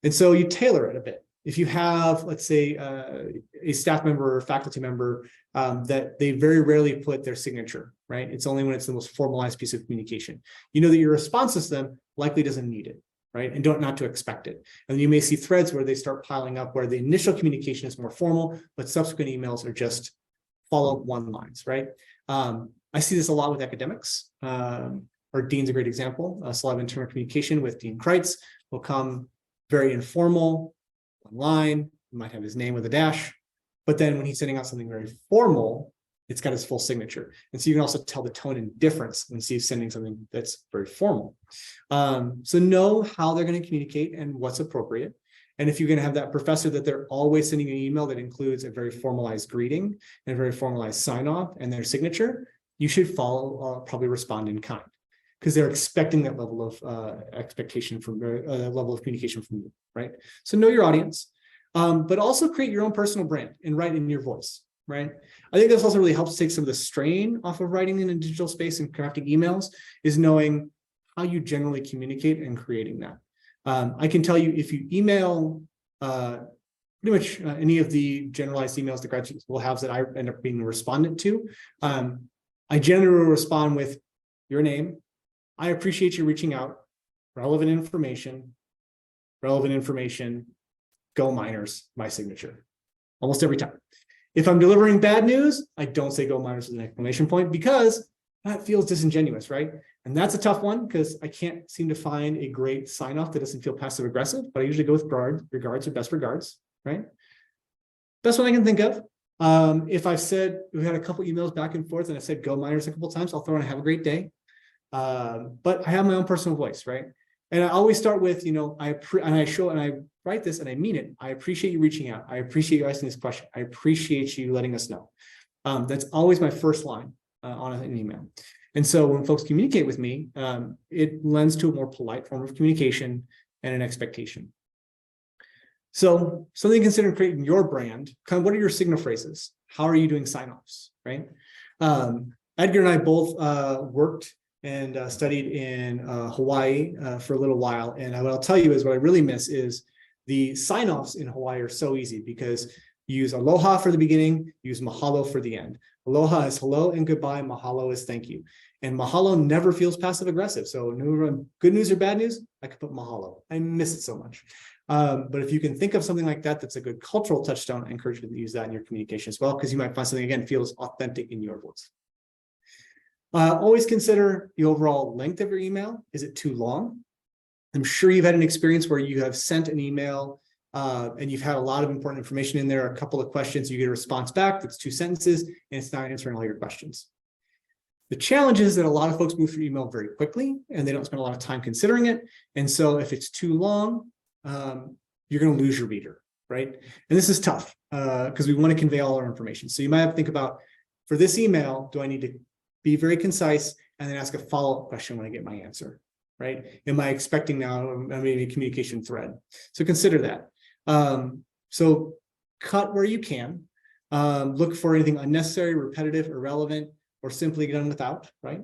And so you tailor it a bit. If you have, let's say, a staff member or faculty member that they very rarely put their signature, right? It's only when it's the most formalized piece of communication. You know that your response to them likely doesn't need it, right? And don't not to expect it. And you may see threads where they start piling up where the initial communication is more formal, but subsequent emails are just follow-up one lines, right? I see this a lot with academics. Our dean's a great example. So a lot of internal communication with Dean Kreitz will come very informal, one line, might have his name with a dash, but then when he's sending out something very formal, it's got his full signature. And so you can also tell the tone and difference when he's sending something that's very formal. So know how they're going to communicate and what's appropriate. And if you're going to have that professor that they're always sending an email that includes a very formalized greeting and a very formalized sign off and their signature, you should follow, probably respond in kind, because they're expecting that level of expectation from level of communication from you, right? So know your audience, but also create your own personal brand and write in your voice, right? I think this also really helps take some of the strain off of writing in a digital space and crafting emails, is knowing how you generally communicate and creating that. I can tell you if you email pretty much any of the generalized emails the graduate school has that I end up being a respondent to, I generally respond with your name. I appreciate you reaching out, relevant information, go Miners, my signature, almost every time. If I'm delivering bad news, I don't say go Miners with an exclamation point because that feels disingenuous, right? And that's a tough one because I can't seem to find a great sign off that doesn't feel passive aggressive, but I usually go with regards or best regards, right? Best one I can think of. If I've said, we've had a couple emails back and forth and I've said go Miners a couple of times, I'll throw in have a great day. But I have my own personal voice, right? And I always start with, I write this and I mean it. I appreciate you reaching out. I appreciate you asking this question. I appreciate you letting us know. That's always my first line on an email. And so when folks communicate with me, it lends to a more polite form of communication and an expectation. So something to consider creating your brand. Kind of what are your signal phrases? How are you doing sign-offs, right? Edgar and I both worked and studied in Hawaii for a little while. And what I'll tell you is what I really miss is the sign-offs in Hawaii are so easy because you use aloha for the beginning, use mahalo for the end. Aloha is hello and goodbye. Mahalo is thank you. And mahalo never feels passive aggressive. So no good news or bad news, I could put mahalo. I miss it so much. But if you can think of something like that, that's a good cultural touchstone. I encourage you to use that in your communication as well, because you might find something, again, feels authentic in your voice. Always consider the overall length of your email. Is it too long? I'm sure you've had an experience where you have sent an email and you've had a lot of important information in there, a couple of questions, you get a response back that's 2 sentences, and it's not answering all your questions. The challenge is that a lot of folks move through email very quickly and they don't spend a lot of time considering it. And so if it's too long, you're going to lose your reader, right? And this is tough because we want to convey all our information. So you might have to think about, for this email, do I need to be very concise and then ask a follow-up question when I get my answer, right? Am I expecting now maybe a communication thread? So consider that. So cut where you can. Look for anything unnecessary, repetitive, irrelevant, or simply done without, right?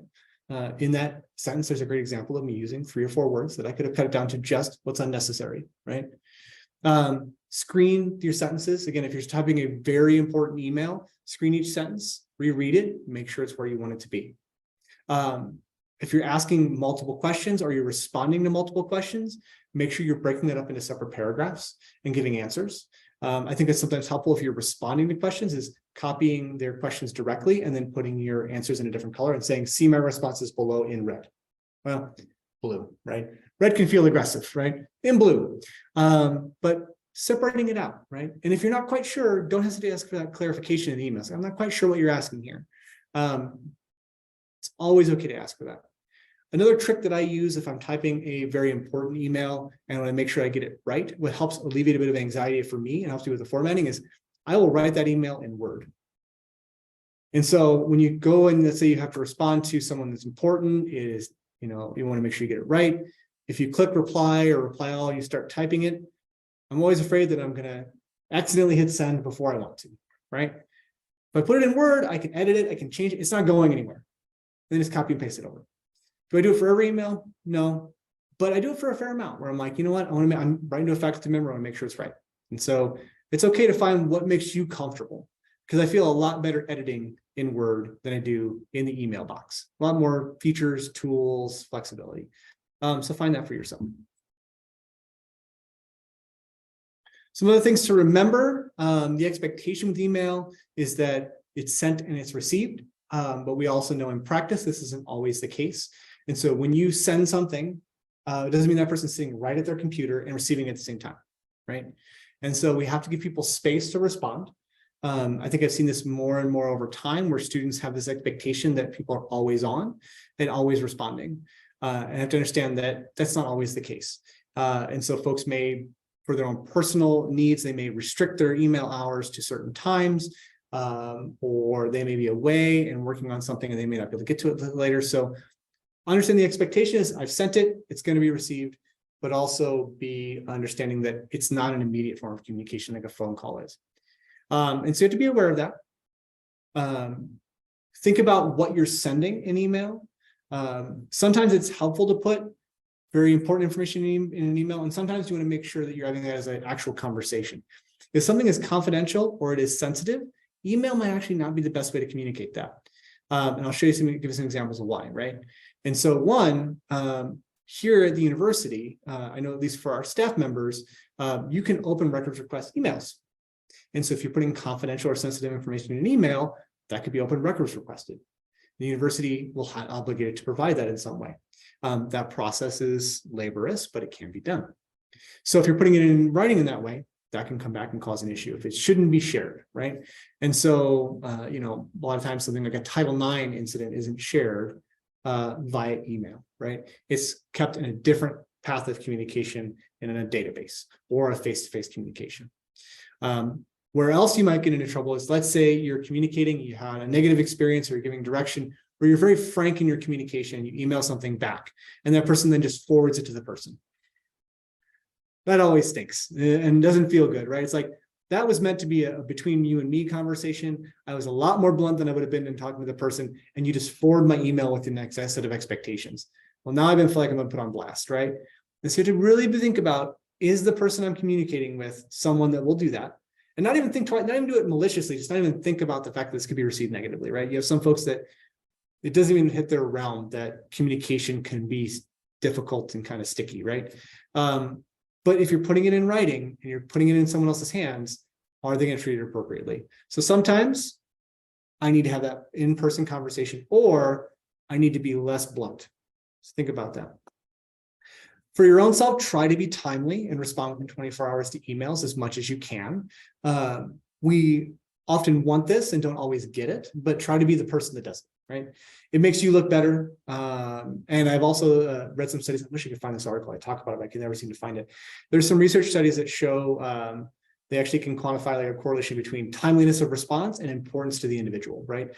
In that sentence, there's a great example of me using 3 or 4 words that I could have cut it down to just what's unnecessary, right? Screen your sentences. Again, if you're typing a very important email, screen each sentence, reread it, make sure it's where you want it to be. If you're asking multiple questions or you're responding to multiple questions, make sure you're breaking that up into separate paragraphs and giving answers. I think it's sometimes helpful if you're responding to questions is copying their questions directly and then putting your answers in a different color and saying, see my responses below in red. Well, blue, right? Red can feel aggressive, right? In blue. But separating it out, right? And if you're not quite sure, don't hesitate to ask for that clarification in the emails. I'm not quite sure what you're asking here. It's always okay to ask for that. Another trick that I use if I'm typing a very important email and I want to make sure I get it right, what helps alleviate a bit of anxiety for me and helps me with the formatting is I will write that email in Word. And so when you go and let's say you have to respond to someone that's important, it is, you want to make sure you get it right. If you click reply or reply all, you start typing it. I'm always afraid that I'm going to accidentally hit send before I want to, right? If I put it in Word, I can edit it, I can change it. It's not going anywhere. Then just copy and paste it over. Do I do it for every email? No, but I do it for a fair amount where I'm like, you know what? I'm writing to a faculty member. I want to make sure it's right. And so it's okay to find what makes you comfortable, because I feel a lot better editing in Word than I do in the email box. A lot more features, tools, flexibility. So find that for yourself. Some other things to remember, the expectation with email is that it's sent and it's received, but we also know in practice, this isn't always the case. And so when you send something, it doesn't mean that person's sitting right at their computer and receiving it at the same time, right? And so we have to give people space to respond. I think I've seen this more and more over time where students have this expectation that people are always on and always responding. And I have to understand that that's not always the case. And so folks may, for their own personal needs, they may restrict their email hours to certain times, or they may be away and working on something and they may not be able to get to it later. So understand the expectation is I've sent it, it's going to be received, but also be understanding that it's not an immediate form of communication like a phone call is. And so you have to be aware of that. Think about what you're sending in email. Sometimes it's helpful to put very important information in an email, and sometimes you want to make sure that you're having that as an actual conversation. If something is confidential or it is sensitive, email might actually not be the best way to communicate that. And I'll show you give you some examples of why, right? And so one, here at the university, I know at least for our staff members, you can open records request emails. And so if you're putting confidential or sensitive information in an email, that could be open records requested. The university will be obligated to provide that in some way. That process is laborious, but it can be done. So if you're putting it in writing in that way, that can come back and cause an issue if it shouldn't be shared, right? And so, you know, a lot of times something like a Title IX incident isn't shared via email, right? It's kept in a different path of communication and in a database or a face-to-face communication. Where else you might get into trouble is, let's say you're communicating, you had a negative experience or you're giving direction, or you're very frank in your communication, you email something back, and that person then just forwards it to the person. That always stinks and doesn't feel good, right? It's like, that was meant to be a between you and me conversation. I was a lot more blunt than I would have been in talking to the person, and you just forward my email with the next set of expectations. Well, now I've been feel like I'm gonna put on blast, right? And so you have to really think about, is the person I'm communicating with someone that will do that? And not even think twice, not even do it maliciously, just not even think about the fact that this could be received negatively, right? You have some folks that it doesn't even hit their realm that communication can be difficult and kind of sticky, right? But if you're putting it in writing and you're putting it in someone else's hands, are they going to treat it appropriately? So sometimes I need to have that in-person conversation, or I need to be less blunt. So think about that. For your own self, try to be timely and respond within 24 hours to emails as much as you can. We often want this and don't always get it, but try to be the person that does it, right? It makes you look better. And I've also read some studies. I wish I could find this article. I talk about it, but I can never seem to find it. There's some research studies that show they actually can quantify like a correlation between timeliness of response and importance to the individual, right?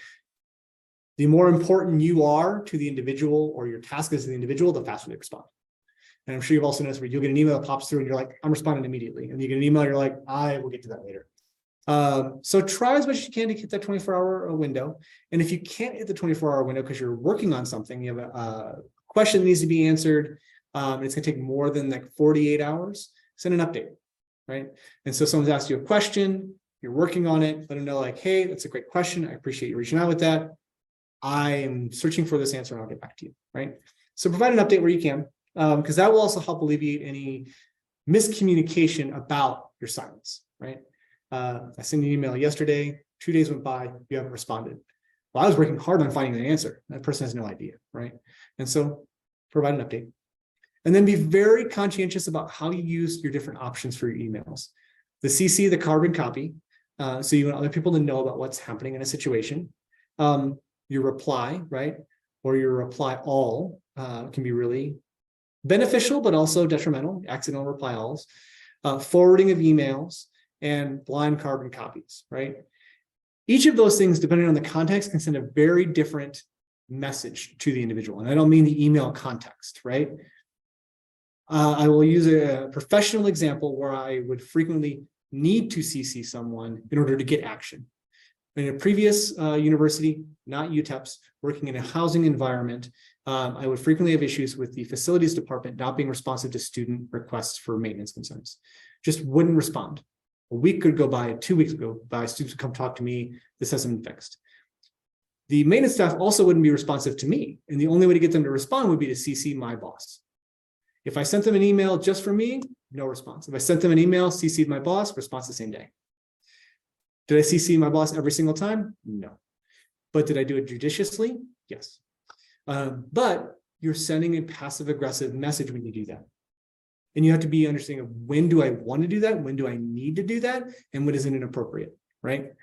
The more important you are to the individual or your task is to the individual, the faster they respond. And I'm sure you've also noticed where you'll get an email that pops through and you're like, I'm responding immediately. And you get an email, you're like, I will get to that later. So try as much as you can to hit that 24-hour window. And if you can't hit the 24-hour window because you're working on something, you have a question that needs to be answered, and it's going to take more than like 48 hours, send an update, right? And so someone's asked you a question, you're working on it, let them know like, hey, that's a great question. I appreciate you reaching out with that. I am searching for this answer and I'll get back to you, right? So provide an update where you can, because that will also help alleviate any miscommunication about your silence, right? I sent you an email yesterday, 2 days went by, you haven't responded. Well, I was working hard on finding the answer. That person has no idea, right? And so provide an update. And then be very conscientious about how you use your different options for your emails. The CC, the carbon copy, so you want other people to know about what's happening in a situation. Your reply, right? Or your reply all can be really beneficial, but also detrimental, accidental reply alls, forwarding of emails, and blind carbon copies, right? Each of those things, depending on the context, can send a very different message to the individual. And I don't mean the email context, right? I will use a professional example where I would frequently need to CC someone in order to get action. In a previous university, not UTEP's, working in a housing environment, I would frequently have issues with the facilities department not being responsive to student requests for maintenance concerns. Just wouldn't respond. A week could go by, 2 weeks would go by, students would come talk to me, this hasn't been fixed. The maintenance staff also wouldn't be responsive to me, and the only way to get them to respond would be to CC my boss. If I sent them an email just for me, no response. If I sent them an email, CC'd my boss, response the same day. Did I CC my boss every single time? No. But did I do it judiciously? Yes. But you're sending a passive-aggressive message when you do that. And you have to be understanding of when do I want to do that? When do I need to do that? And when is it inappropriate, right?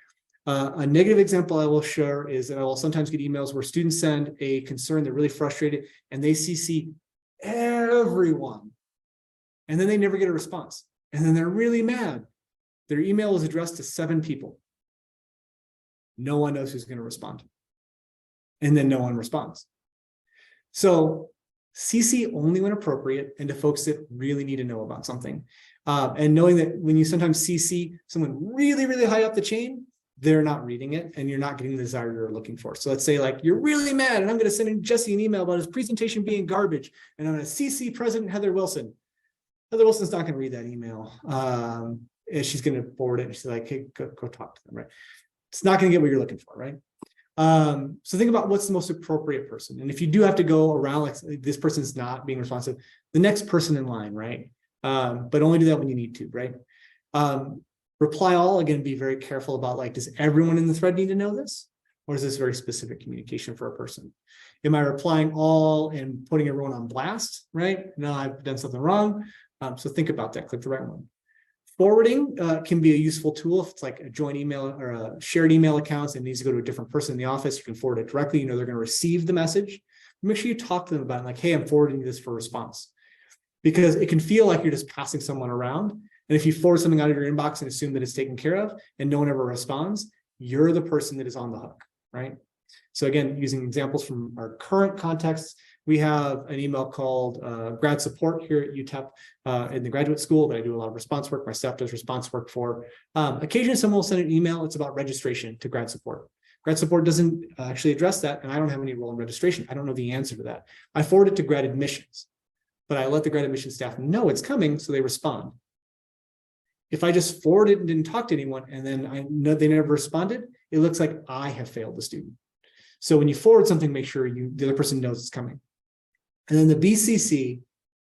A negative example I will share is that I will sometimes get emails where students send a concern, they're really frustrated, and they CC everyone. And then they never get a response. And then they're really mad. Their email is addressed to 7 people. No one knows who's going to respond. And then no one responds. So CC only when appropriate and to folks that really need to know about something. And knowing that when you sometimes CC someone really, really high up the chain, they're not reading it and you're not getting the desire you're looking for. So let's say like, you're really mad and I'm going to send Jesse an email about his presentation being garbage. And I'm going to CC President Heather Wilson. Heather Wilson's not going to read that email. And she's going to forward it and she's like, hey, go talk to them, right? It's not going to get what you're looking for, right? So think about what's the most appropriate person. And if you do have to go around like this person's not being responsive, the next person in line, right? But only do that when you need to, right? Reply all, again, be very careful about like, does everyone in the thread need to know this? Or is this very specific communication for a person? Am I replying all and putting everyone on blast, right? No, I've done something wrong. So think about that, click the right one. Forwarding can be a useful tool if it's like a joint email or a shared email accounts and needs to go to a different person in the office. You can forward it directly. You know they're going to receive the message. Make sure you talk to them about it, like, hey, I'm forwarding this for response. Because it can feel like you're just passing someone around. And if you forward something out of your inbox and assume that it's taken care of and no one ever responds, you're the person that is on the hook, right? So again, using examples from our current context, we have an email called grad support here at UTEP in the graduate school that I do a lot of response work. My staff does response work for. Occasionally someone will send an email. It's about registration to grad support. Grad support doesn't actually address that. And I don't have any role in registration. I don't know the answer to that. I forward it to grad admissions, but I let the grad admissions staff know it's coming so they respond. If I just forward it and didn't talk to anyone and then I know they never responded, it looks like I have failed the student. So when you forward something, make sure the other person knows it's coming. And then the BCC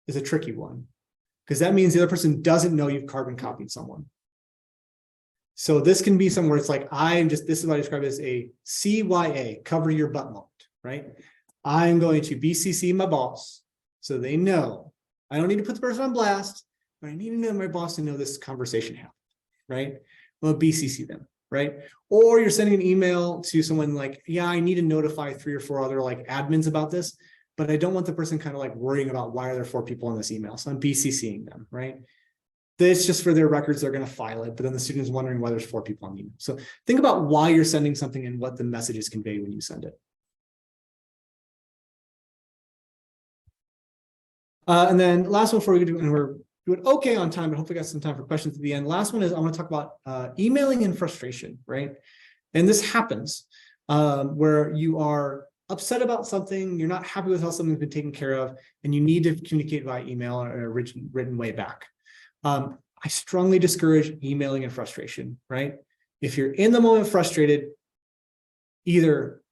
is a tricky one because that means the other person doesn't know you've carbon copied someone. So this can be somewhere it's like, this is what I describe as a CYA, cover your butt moment, right? I'm going to BCC my boss so they know. I don't need to put the person on blast, but I need to know my boss to know this conversation happened, right? Well, BCC them, right? Or you're sending an email to someone like, yeah, I need to notify 3 or 4 other like admins about this, but I don't want the person kind of like worrying about why are there 4 people on this email. So I'm BCCing them, right? It's just for their records, they're going to file it, but then the student is wondering why there's 4 people on the email. So think about why you're sending something and what the message is conveyed when you send it. And then last one before we do, and we're doing okay on time, but hopefully got some time for questions at the end. Last one is I want to talk about emailing and frustration, right? And this happens where you are upset about something, you're not happy with how something's been taken care of, and you need to communicate via email or in a written way back. I strongly discourage emailing and frustration, right? If you're in the moment frustrated, either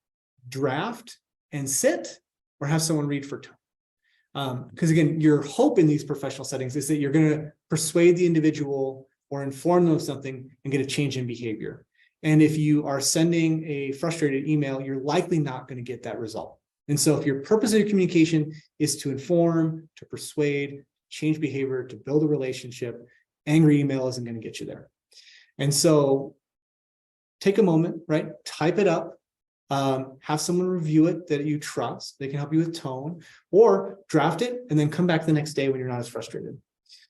draft and sit or have someone read for tone. Because again, your hope in these professional settings is that you're going to persuade the individual or inform them of something and get a change in behavior. And if you are sending a frustrated email, you're likely not going to get that result. And so if your purpose of your communication is to inform, to persuade, change behavior, to build a relationship, angry email isn't going to get you there. And so take a moment, right? Type it up. Have someone review it that you trust. They can help you with tone, or draft it and then come back the next day when you're not as frustrated.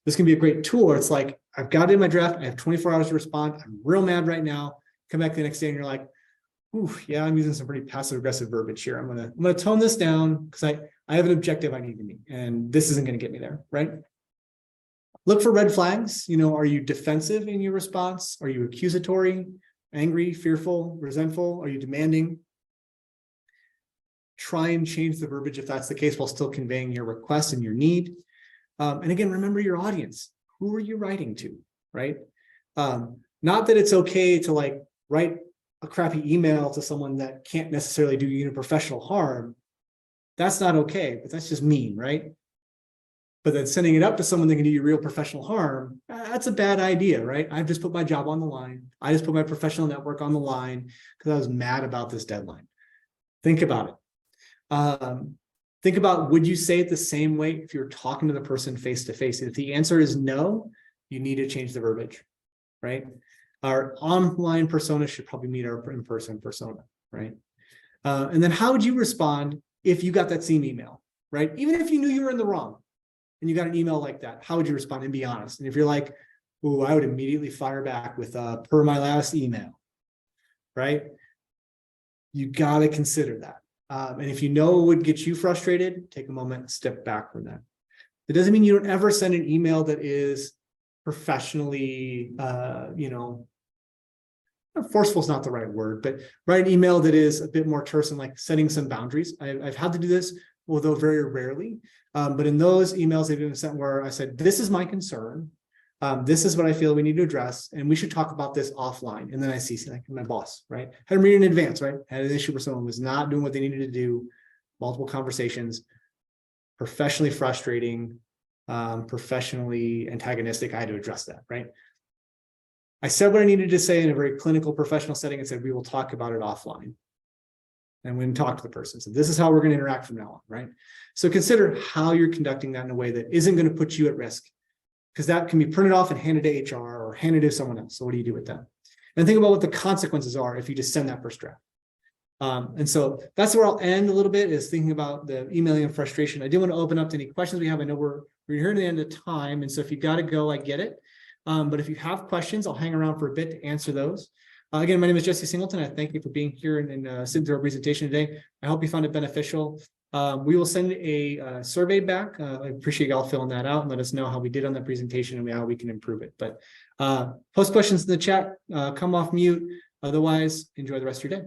This can be a great tool. It's like, I've got it in my draft. I have 24 hours to respond. I'm real mad right now. Come back the next day and you're like, ooh, yeah, I'm using some pretty passive aggressive verbiage here. I'm gonna tone this down because I have an objective I need to meet, and this isn't going to get me there, right? Look for red flags. You know, are you defensive in your response? Are you accusatory? angry, fearful, resentful? Are you demanding? Try and change the verbiage if that's the case while still conveying your request and your need. And again, remember your audience. Who are you writing to, right? Not that it's okay to like write a crappy email to someone that can't necessarily do you professional harm. That's not okay, but that's just mean, right? But then sending it up to someone that can do you real professional harm, that's a bad idea, right? I've just put my job on the line. I just put my professional network on the line because I was mad about this deadline. Think about it. Think about, would you say it the same way if you're talking to the person face to face? If the answer is no, you need to change the verbiage, right? Our online persona should probably meet our in-person persona, right? And then how would you respond if you got that same email, right? Even if you knew you were in the wrong and you got an email like that, how would you respond? And be honest. And if you're like, ooh, I would immediately fire back with per my last email, right? You got to consider that. And if you know it would get you frustrated, take a moment and step back from that. It doesn't mean you don't ever send an email that is professionally, forceful is not the right word, but write an email that is a bit more terse and like setting some boundaries. I've had to do this, although very rarely. But in those emails they've been sent where I said, this is my concern. This is what I feel we need to address, and we should talk about this offline. And then I see like my boss, right? Had him read in advance, right? Had an issue where someone was not doing what they needed to do, multiple conversations, professionally frustrating, professionally antagonistic. I had to address that, right? I said what I needed to say in a very clinical, professional setting and said, we will talk about it offline. And when talk to the person. So this is how we're going to interact from now on, right? So consider how you're conducting that in a way that isn't going to put you at risk, because that can be printed off and handed to HR or handed to someone else. So what do you do with that? And think about what the consequences are if you just send that first draft. And so that's where I'll end a little bit, is thinking about the emailing and frustration. I do want to open up to any questions we have. I know we're here to the end of time. And so if you got to go, I get it. But if you have questions, I'll hang around for a bit to answer those. Again, my name is Jesse Singleton. I thank you for being here and sitting through our presentation today. I hope you found it beneficial. We will send a survey back. I appreciate y'all filling that out and let us know how we did on that presentation and how we can improve it. But post questions in the chat, come off mute. Otherwise, enjoy the rest of your day.